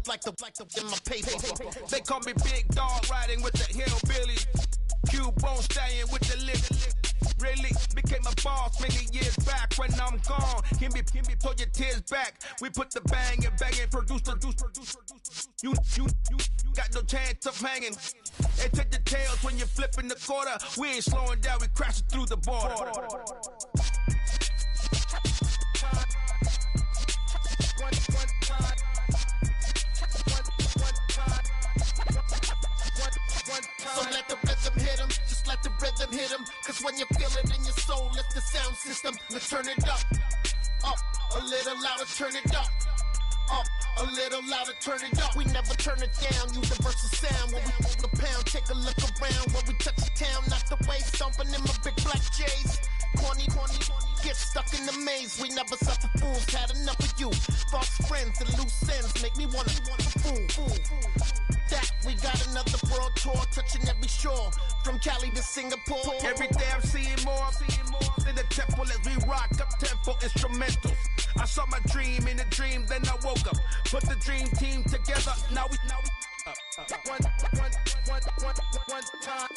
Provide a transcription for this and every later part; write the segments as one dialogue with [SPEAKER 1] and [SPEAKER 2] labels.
[SPEAKER 1] in my paper. They call me Big Dog riding with the hillbilly. Q-Bone stallion with the lip. Really became a boss many years back. When I'm gone, give me, pull your tears back. We put the bang and produce. You got no chance of hanging. And take the tails when you're flipping the quarter. We ain't slowing down, we crashing through the border. So let the rhythm hit him, just let the rhythm hit him. Cause when you feel it in your soul, lift the sound system. Let's turn it up, a little louder, turn it up, a little louder, turn it up. We never turn it down, universal sound. When we move the pound, take a look around. When we touch the town, not the way, stomping in my big black J's. Corny, get stuck in the maze. We never suffer fools, had enough of you. False friends and loose ends make me wanna fool. That we got another world tour, touching every shore, from Cali to Singapore. Every day I'm seeing more in the temple as we rock up tempo instrumentals. I saw my dream in a dream, then I woke up. Put the dream team together. Now we one time.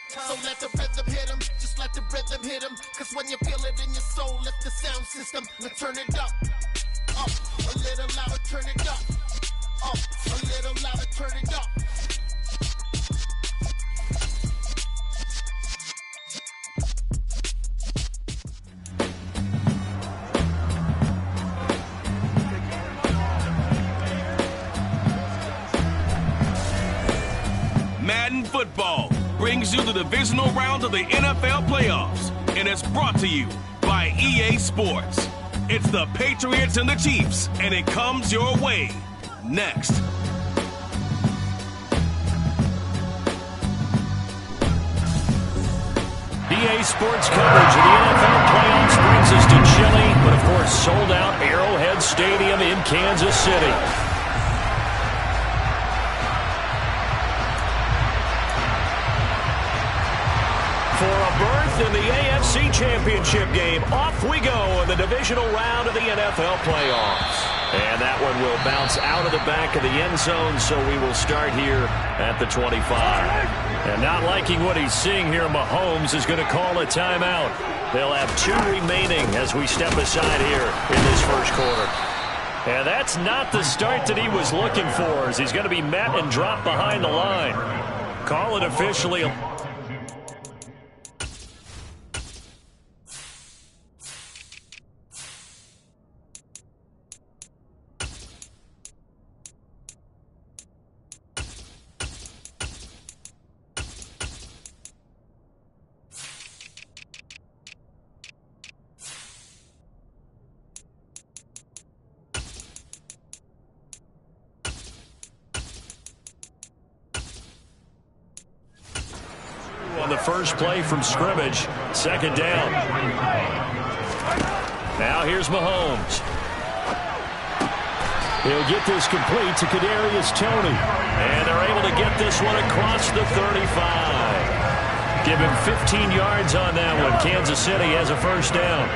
[SPEAKER 1] So let the rhythm hit him, just let the rhythm hit him. Cause when you feel it in your soul, lift the sound system. Let's turn it up, a little louder, turn it up. A little louder, turn it up.
[SPEAKER 2] Madden Football brings you the divisional round of the NFL playoffs, and it's brought to you by EA Sports. It's the Patriots and the Chiefs, and it comes your way. Next.
[SPEAKER 3] EA Sports coverage of the NFL playoffs brings us to chilly, but of course sold out Arrowhead Stadium in Kansas City. For a berth in the AFC Championship game, off we go in the divisional round of the NFL playoffs. And that one will bounce out of the back of the end zone, so we will start here at the 25. And not liking what he's seeing here, Mahomes is going to call a timeout. They'll have 2 remaining as we step aside here in this first quarter. And that's not the start that he was looking for, as he's going to be met and dropped behind the line. Call it officially. On the first play from scrimmage, second down. Now here's Mahomes. He'll get this complete to Kadarius Toney. And they're able to get this one across the 35. Give him 15 yards on that one. Kansas City has a first down.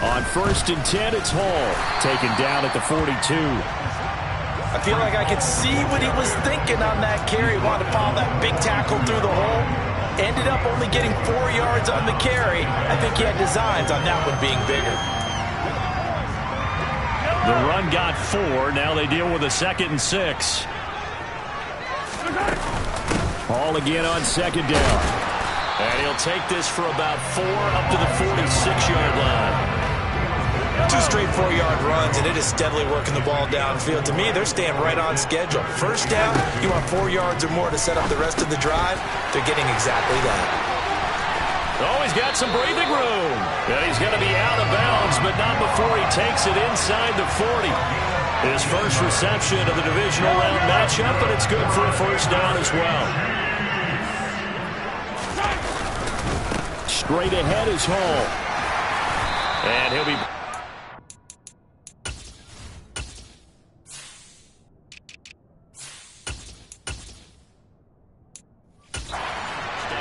[SPEAKER 3] On 1st and 10, it's Hall. Taken down at the 42.
[SPEAKER 4] I feel like I could see what he was thinking on that carry. Wanted to follow that big tackle through the hole. Ended up only getting 4 yards on the carry. I think he had designs on that one being bigger.
[SPEAKER 3] The run got 4. Now they deal with a 2nd and 6. Hall again on second down. And he'll take this for about 4 up to the 46-yard line.
[SPEAKER 4] 2 straight 4-yard runs, and it is steadily working the ball downfield. To me, they're staying right on schedule. First down, you want 4 yards or more to set up the rest of the drive. They're getting exactly that.
[SPEAKER 3] Oh, he's got some breathing room. And he's going to be out of bounds, but not before he takes it inside the 40. His first reception of the divisional round matchup, but it's good for a first down as well. Straight ahead is Hall. And he'll be...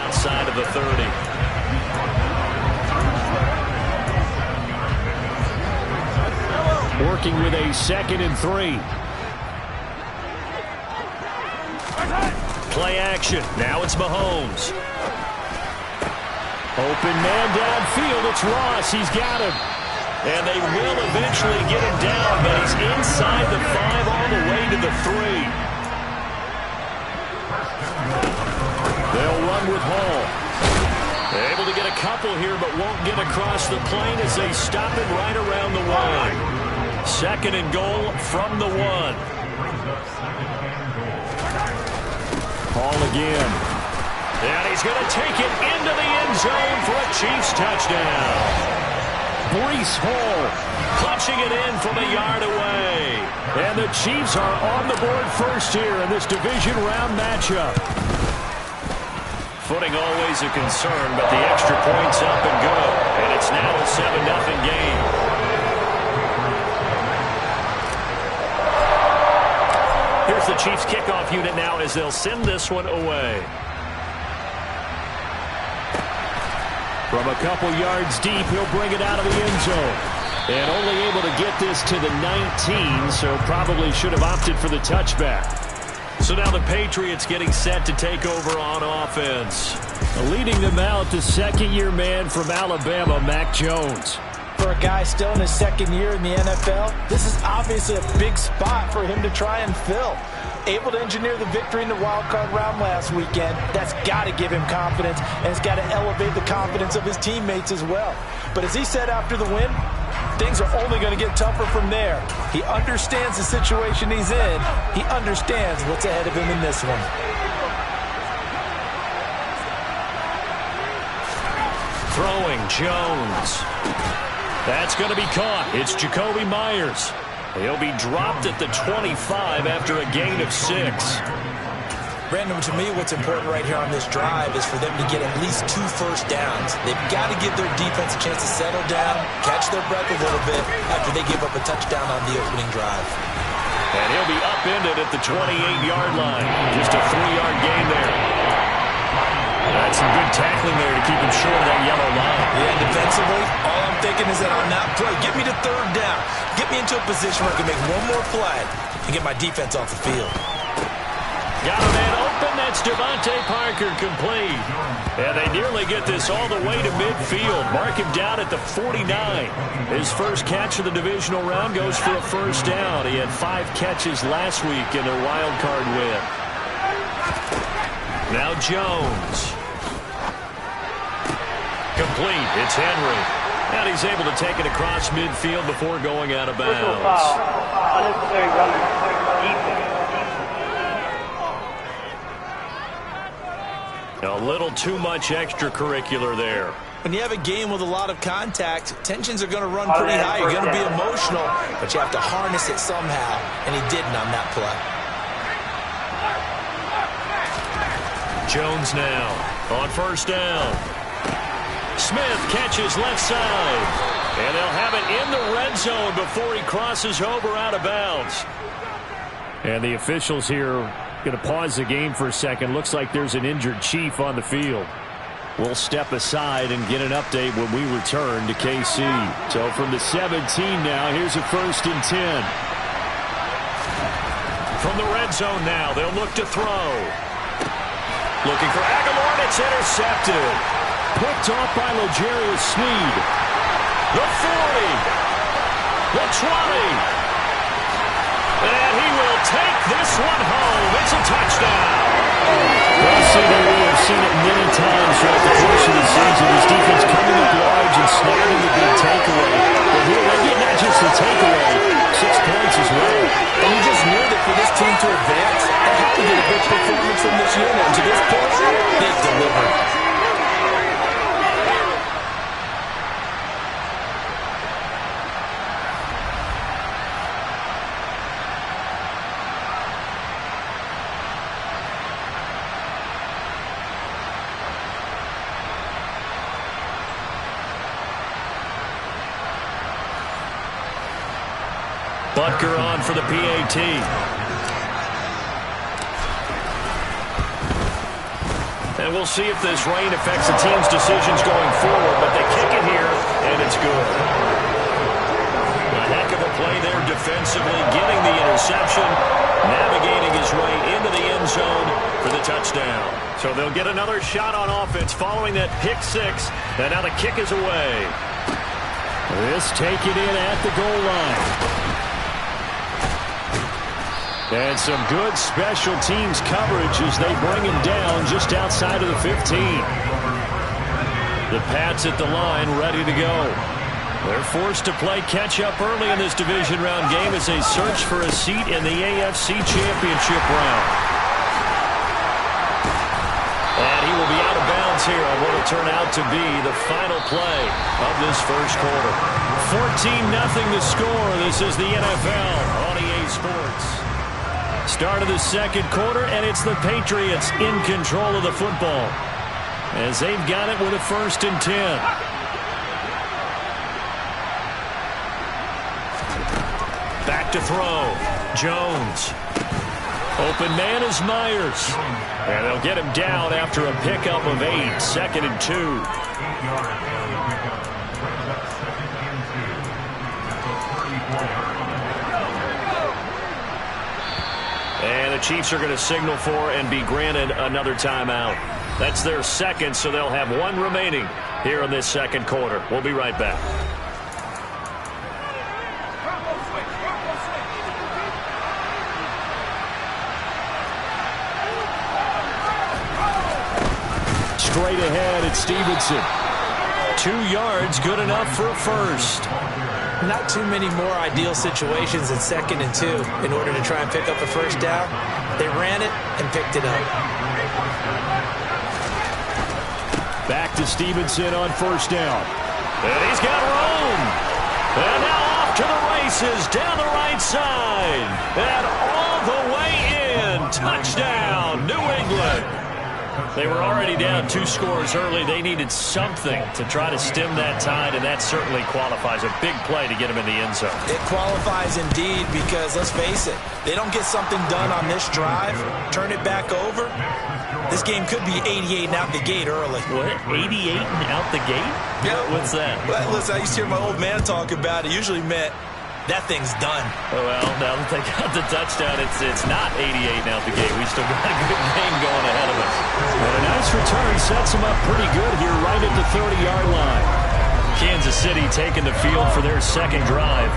[SPEAKER 3] outside of the 30. working with a 2nd and 3. Play action. Now it's Mahomes. Open man downfield. It's Ross. He's got him. And they will eventually get him down, but he's inside the 5 all the way to the 3. They'll run with Hall. Able to get a couple here, but won't get across the plane as they stop him right around the 1. 2nd and goal from the 1. Hall again. And he's going to take it into the end zone for a Chiefs touchdown. Breece Hall punching it in from a yard away. And the Chiefs are on the board first here in this division round matchup. Footing always a concern, but the extra point's up and good. And it's now a 7-0 game. Here's the Chiefs kickoff unit now as they'll send this one away. From a couple yards deep, he'll bring it out of the end zone. And only able to get this to the 19, so probably should have opted for the touchback. So now the Patriots getting set to take over on offense. Leading them out, the 2nd-year man from Alabama, Mac Jones.
[SPEAKER 4] For a guy still in his 2nd year in the NFL, this is obviously a big spot for him to try and fill. Able to engineer the victory in the wild card round last weekend. That's got to give him confidence, and it's got to elevate the confidence of his teammates as well. But as he said after the win, things are only going to get tougher from there. He understands the situation he's in. He understands what's ahead of him in this one.
[SPEAKER 3] Throwing Jones. That's going to be caught. It's Jacoby Myers. He'll be dropped at the 25 after a gain of 6.
[SPEAKER 4] Brandon, to me, what's important right here on this drive is for them to get at least 2 first downs. They've got to give their defense a chance to settle down, catch their breath a little bit after they give up a touchdown on the opening drive.
[SPEAKER 3] And he'll be upended at the 28-yard line. Just a 3-yard gain there. That's some good tackling there to keep him short of that yellow line.
[SPEAKER 4] Yeah, defensively, all I'm thinking is that on that play, get me to 3rd down. Get me into a position where I can make one more play and get my defense off the field.
[SPEAKER 3] Got a man open. That's Devontae Parker complete. And they nearly get this all the way to midfield. Mark him down at the 49. His first catch of the divisional round goes for a first down. He had 5 catches last week in their wild card win. Now Jones. Complete. It's Henry. And he's able to take it across midfield before going out of bounds.
[SPEAKER 5] Unnecessary running.
[SPEAKER 3] A little too much extracurricular there.
[SPEAKER 4] When you have a game with a lot of contact, tensions are going to run pretty high. You're going to be emotional, but you have to harness it somehow, and he didn't on that play.
[SPEAKER 3] Jones now on first down. Smith catches left side. And they'll have it in the red zone before he crosses over out of bounds. And the officials here going to pause the game for a second. Looks like there's an injured Chief on the field. We'll step aside and get an update when we return to KC. So from the 17 now, here's a 1st and 10. From the red zone now, they'll look to throw. Looking for Aguilar, and it's intercepted. Picked off by L'Jarius Sneed. The 40. The 20. And he will take this one home. It's a touchdown. Well, CD, we have seen it many times throughout the course of the season. His defense coming up large and snagging the big takeaway. But here, they get not just the takeaway, 6 points as well.
[SPEAKER 4] And you just knew that for this team to advance, they have to get a big performance from this unit. And to this point, they've delivered.
[SPEAKER 3] Butker on for the PAT. And we'll see if this rain affects the team's decisions going forward, but they kick it here, and it's good. A heck of a play there end zone for the touchdown. So they'll get another shot on offense following that pick six. And now the kick is away.
[SPEAKER 6] This taken in at the goal line. And some good special teams coverage as they bring him down just outside of the 15. The Pats at the line ready to go. They're forced to play catch-up early in this division round game as they search for a seat in the AFC Championship round. And he will be out of bounds here on what will turn out to be the final play of this first quarter. 14-0 the score. This is the NFL on EA Sports. Start of the second quarter, and it's the Patriots in control of the football as they've got it with a 1st and 10. Back to throw. Jones. Open man is Myers. And they'll get him down after a pickup of 8. 2nd and 2. And the Chiefs are going to signal for and be granted another timeout. That's their second, so they'll have one remaining here in this second quarter. We'll be right back. Straight ahead, it's Stevenson. 2 yards, good enough for a first.
[SPEAKER 4] Not too many more ideal situations in 2nd and 2 in order to try and pick up a first down. They ran it and picked it up.
[SPEAKER 6] Back to Stevenson on 1st down. And he's got room. And now off to the races down the right side. And all the way in. Touchdown, New England. They were already down 2 scores early. They needed something to try to stem that tide, and that certainly qualifies. A big play to get them in the end zone.
[SPEAKER 4] It qualifies indeed because, let's face it, they don't get something done on this drive, turn it back over, this game could be 88 and out the gate early.
[SPEAKER 3] What? 88 and out the gate?
[SPEAKER 4] Yeah.
[SPEAKER 3] What's that?
[SPEAKER 4] Well, listen, I used to hear my old man talk about it. Usually meant that thing's done.
[SPEAKER 3] Oh, well, now that they got the touchdown, it's not 88 and out the gate. We still got a good game going ahead of us.
[SPEAKER 6] And a nice return sets them up pretty good here right at the 30-yard line.
[SPEAKER 3] Kansas City taking the field for their second drive.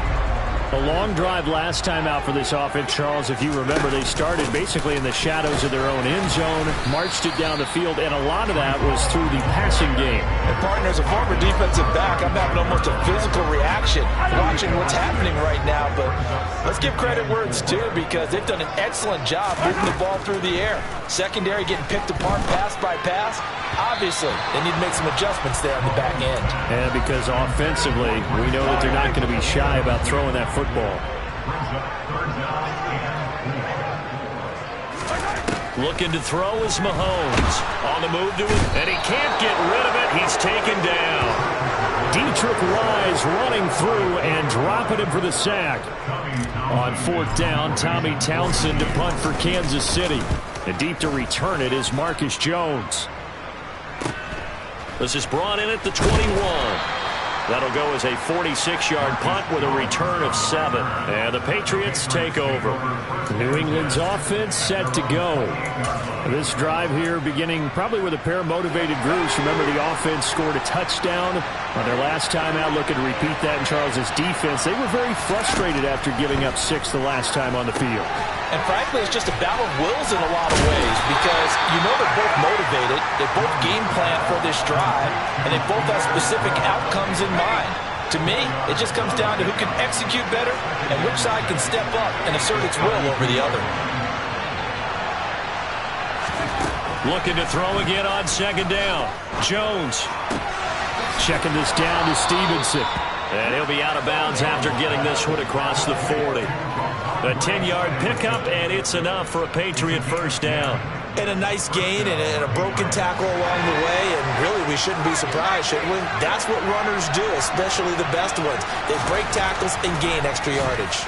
[SPEAKER 6] A long drive last time out for this offense, Charles. If you remember, they started basically in the shadows of their own end zone, marched it down the field, and a lot of that was through the passing game.
[SPEAKER 4] And partner, as a former defensive back, I'm having almost a physical reaction watching what's happening right now. But let's give credit where it's due because they've done an excellent job moving the ball through the air. Secondary getting picked apart pass by pass. Obviously, they need to make some adjustments there on the back end.
[SPEAKER 6] And because offensively, we know that they're not going to be shy about throwing that football.
[SPEAKER 3] Looking to throw is Mahomes. On the move to it, and he can't get rid of it. He's taken down.
[SPEAKER 6] Dietrich Wise running through and dropping him for the sack. On 4th down, Tommy Townsend to punt for Kansas City. And deep to return it is Marcus Jones.
[SPEAKER 3] This is brought in at the 21. That'll go as a 46-yard punt with a return of 7. And the Patriots take over.
[SPEAKER 6] New England's offense set to go. This drive here beginning probably with a pair of motivated groups. Remember, the offense scored a touchdown on their last time out. Looking to repeat that in Charles's defense. They were very frustrated after giving up 6 the last time on the field.
[SPEAKER 4] And frankly, it's just a battle of wills in a lot of ways because you know they're both motivated, they both game plan for this drive, and they both have specific outcomes in mind. To me, it just comes down to who can execute better and which side can step up and assert its will over the other.
[SPEAKER 3] Looking to throw again on 2nd down. Jones.
[SPEAKER 6] Checking this down to Stevenson.
[SPEAKER 3] And he'll be out of bounds after getting this one across the 40. A 10-yard pickup, and it's enough for a Patriot first down.
[SPEAKER 4] And a nice gain and a broken tackle along the way, and really we shouldn't be surprised, should we? That's what runners do, especially the best ones. They break tackles and gain extra yardage.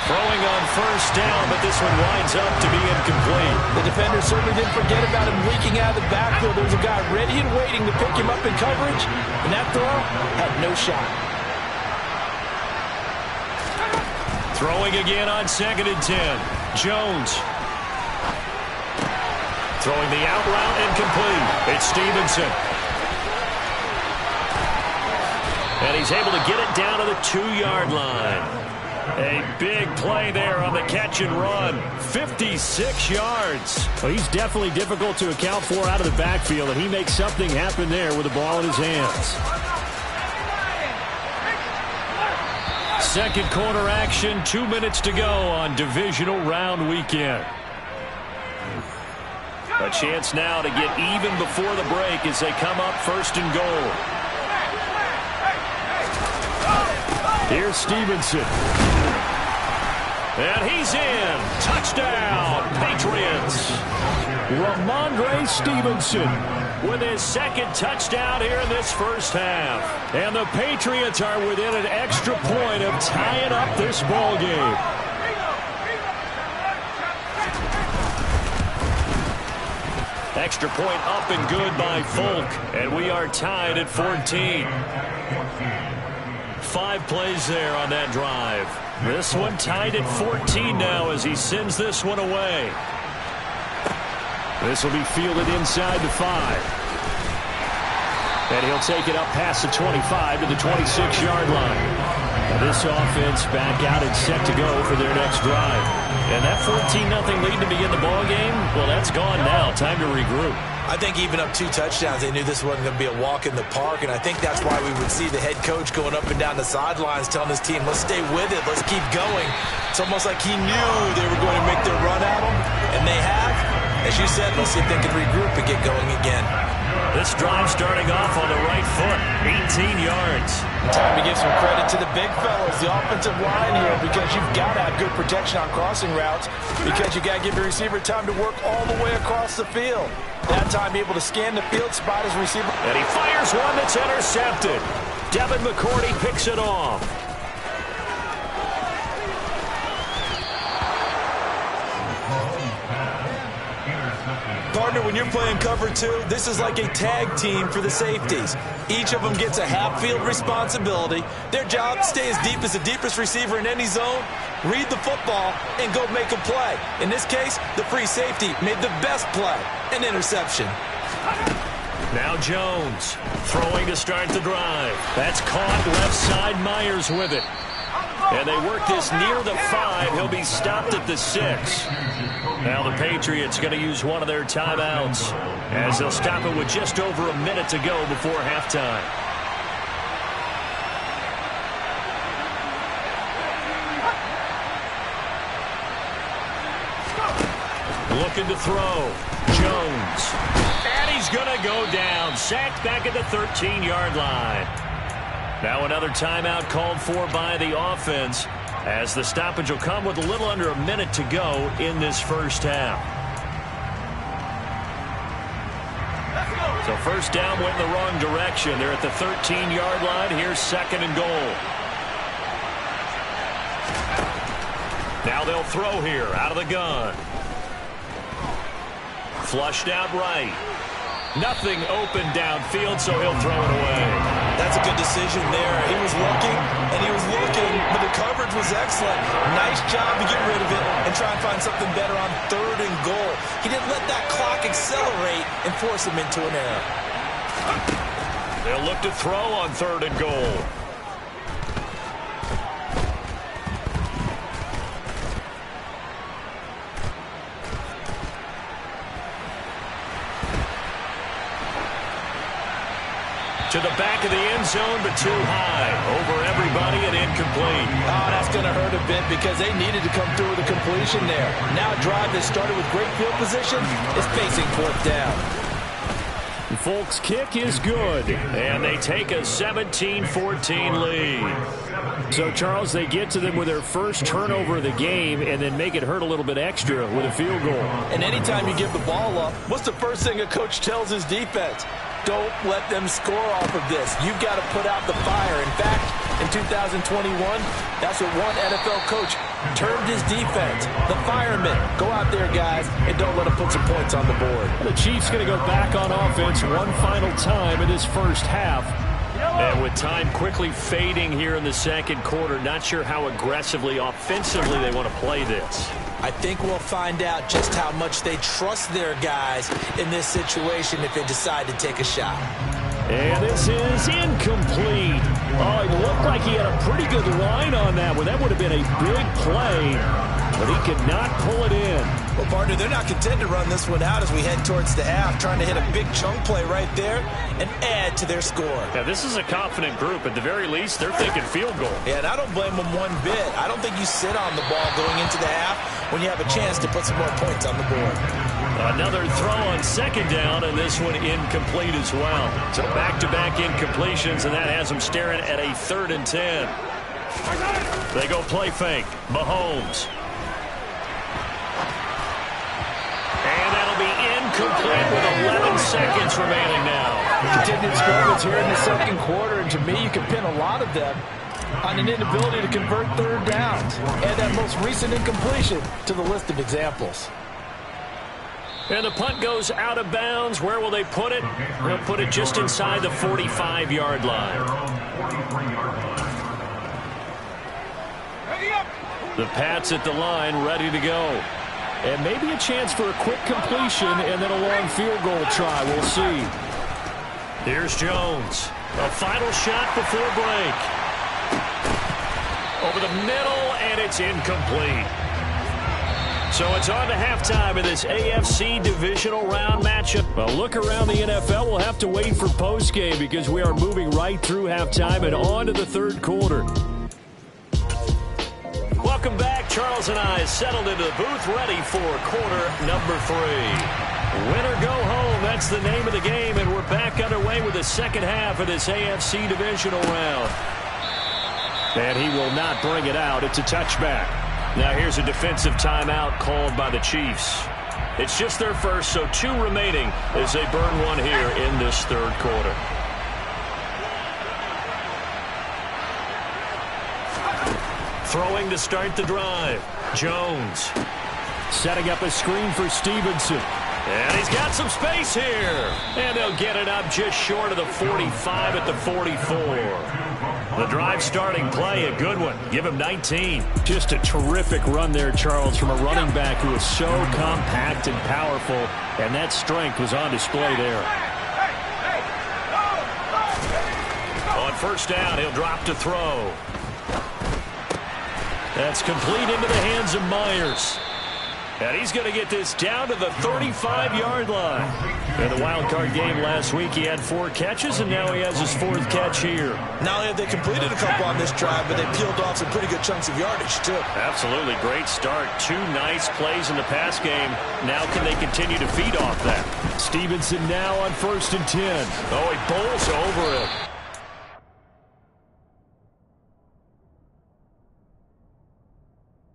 [SPEAKER 3] Throwing on 1st down, but this one winds up to be incomplete.
[SPEAKER 4] The defender certainly didn't forget about him leaking out of the backfield. There was a guy ready and waiting to pick him up in coverage, and that throw had no shot.
[SPEAKER 3] Throwing again on 2nd and 10.
[SPEAKER 6] Jones. Throwing the out route incomplete. It's Stevenson. And he's able to get it down to the 2-yard line. A big play there on the catch and run. 56 yards.
[SPEAKER 3] Well, he's definitely difficult to account for out of the backfield, and he makes something happen there with the ball in his hands. Second quarter action, 2 minutes to go on divisional round weekend.
[SPEAKER 6] A chance now to get even before the break as they come up first and goal.
[SPEAKER 3] Here's Stevenson.
[SPEAKER 6] And he's in. Touchdown, Patriots.
[SPEAKER 3] Ramondre Stevenson
[SPEAKER 6] with his second touchdown here in this first half.
[SPEAKER 3] And the Patriots are within an extra point of tying up this ball game.
[SPEAKER 6] Extra point up and good by Folk. And we are tied at 14. 5 plays there on that drive. This one tied at 14 now as he sends this one away.
[SPEAKER 3] This will be fielded inside the 5. And he'll take it up past the 25 to the 26-yard line. This offense back out and set to go for their next drive.
[SPEAKER 6] And that 14-0 lead to begin the ball game, well, that's gone now. Time to regroup.
[SPEAKER 4] I think even up 2 touchdowns, they knew this wasn't going to be a walk in the park, and I think that's why we would see the head coach going up and down the sidelines telling his team, let's stay with it, let's keep going. It's almost like he knew they were going to make their run at him, and they have. As you said, let's see if they can regroup and get going again.
[SPEAKER 6] This drive starting off on the right foot, 18 yards.
[SPEAKER 4] Time to give some credit to the big fellas, the offensive line here, because you've got to have good protection on crossing routes, because you got to give your receiver time to work all the way across the field. That time able to scan the field, spot his receiver.
[SPEAKER 6] And he fires one that's intercepted. Devin McCourty picks it off.
[SPEAKER 4] Partner, when you're playing cover 2, this is like a tag team for the safeties. Each of them gets a half-field responsibility. Their job, stay as deep as the deepest receiver in any zone, read the football, and go make a play. In this case, the free safety made the best play, an interception.
[SPEAKER 6] Now Jones throwing to start the drive. That's caught left side. Myers with it. And they work this near the 5. He'll be stopped at the 6. Now the Patriots going to use one of their timeouts as they'll stop it with just over a minute to go before halftime. Looking to throw. Jones. And he's going to go down. Sacked back at the 13-yard line. Now another timeout called for by the offense, as the stoppage will come with a little under a minute to go in this first half. So first down went in the wrong direction. They're at the 13-yard line. Here's second and goal. Now they'll throw here out of the gun. Flushed out right. Nothing open downfield, so he'll throw it away.
[SPEAKER 4] That's a good decision there. He was looking, and he was looking, but the coverage was excellent. Nice job to get rid of it and try and find something better on third and goal. He didn't let that clock accelerate and force him into an error.
[SPEAKER 6] They'll look to throw on third and goal. To the back of the end zone, but too high. Over everybody and incomplete.
[SPEAKER 4] Oh, that's going to hurt a bit because they needed to come through with a completion there. Now a drive that started with great field position is facing 4th down.
[SPEAKER 3] Folk's kick is good.
[SPEAKER 6] And they take a 17-14 lead.
[SPEAKER 3] So, Charles, they get to them with their first turnover of the game and then make it hurt a little bit extra with a field goal.
[SPEAKER 4] And anytime you give the ball up, what's the first thing a coach tells his defense? Don't let them score off of this. You've got to put out the fire. In fact, in 2021, that's what one NFL coach termed his defense. The firemen. Go out there, guys, and don't let them put some points on the board.
[SPEAKER 3] The Chiefs going to go back on offense one final time in this first half.
[SPEAKER 6] And with time quickly fading here in the second quarter, not sure how aggressively, offensively they want to play this.
[SPEAKER 4] I think we'll find out just how much they trust their guys in this situation if they decide to take a shot.
[SPEAKER 6] And this is incomplete. Oh, it looked like he had a pretty good line on that one. That would have been a big play, but he could not pull it in.
[SPEAKER 4] Well, partner, they're not content to run this one out as we head towards the half, trying to hit a big chunk play right there and add to their score.
[SPEAKER 6] Yeah, this is a confident group. At the very least, they're thinking field goal.
[SPEAKER 4] Yeah, and I don't blame them one bit. I don't think you sit on the ball going into the half when you have a chance to put some more points on the board.
[SPEAKER 6] Another throw on second down, and this one incomplete as well. So back-to-back incompletions, and that has them staring at a 3rd and 10. They go play fake. Mahomes. And that'll be incomplete with 11 seconds remaining now.
[SPEAKER 4] Continued struggles here in the second quarter, and to me, you can pin a lot of them on an inability to convert 3rd downs. Add that most recent incompletion to the list of examples.
[SPEAKER 6] And the punt goes out of bounds. Where will they put it? They'll put it just inside the 45-yard line. The Pats at the line, ready to go. And maybe a chance for a quick completion and then a long field goal try. We'll see. Here's Jones. A final shot before break. Over the middle, and it's incomplete. So it's on to halftime in this AFC divisional round matchup. A look around the NFL. We'll have to wait for postgame because we are moving right through halftime and on to the 3rd quarter. Welcome back. Charles and I settled into the booth ready for quarter number 3. Win or go home, that's the name of the game, and we're back underway with the second half of this AFC divisional round. And he will not bring it out. It's a touchback. Now here's a defensive timeout called by the Chiefs. It's just their first, so 2 remaining as they burn one here in this 3rd quarter. Throwing to start the drive. Jones. Setting up a screen for Stevenson. And he's got some space here. And they'll get it up just short of the 45 at the 44. The drive starting play, a good one. Give him 19. Just a terrific run there, Charles, from a running back who is so compact and powerful. And that strength was on display there. On first down, he'll drop to throw. That's complete into the hands of Myers. And he's going to get this down to the 35-yard line. In the wild card game last week, he had 4 catches, and now he has his 4th catch here.
[SPEAKER 4] Not only have they completed a couple on this drive, but they peeled off some pretty good chunks of yardage, too.
[SPEAKER 6] Absolutely. Great start. 2 nice plays in the pass game. Now can they continue to feed off that? Stevenson now on 1st and 10. Oh, he bowls over it.